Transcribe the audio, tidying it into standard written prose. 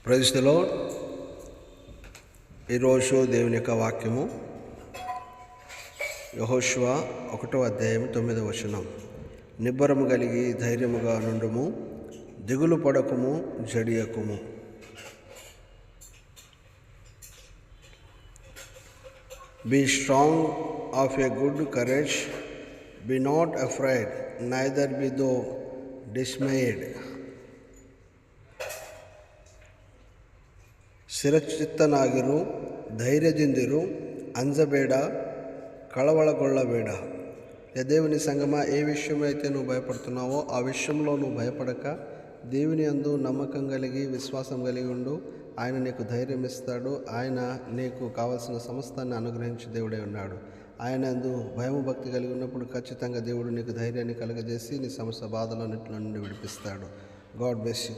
Praise the lord. ఈరోజు దేవుని యొక్క వాక్యము యెహోషువ 1వ అధ్యాయం 9వ వచనం. నిబ్బరము కలిగి ధైర్యముగా నుండుము, దిగులు పడకుము, జడియకుము. Be strong of a good courage, be not afraid, neither be thou dismayed. ಸ್ಥಿರಚಿತ್ತನಾಗಿರು, ಧೈರ್ಯದಿಂದಿರು, ಅಂಜಬೇಡ, కళవళగొಳ್ಳಬೇಡ. దేవుని సంగమా, ఏ విషయం అయితే నువ్వు భయపడుతున్నావో ఆ విషయంలో నువ్వు భయపడక దేవుని యందు నమ్మకం కలిగి విశ్వాసం కలిగి ఉండు. ఆయన నీకు ధైర్యం ఇస్తాడు. ఆయన నీకు కావలసిన సమస్తాన్ని అనుగ్రహించి దేవుడే ఉన్నాడు. ఆయన యందు భయము భక్తి కలిగి ఉన్నప్పుడు ఖచ్చితంగా దేవుడు నీకు ధైర్యాన్ని కలుగజేసి నీ సమస్త బాధలన్నింటి నుండి విడిపిస్తాడు. God bless you.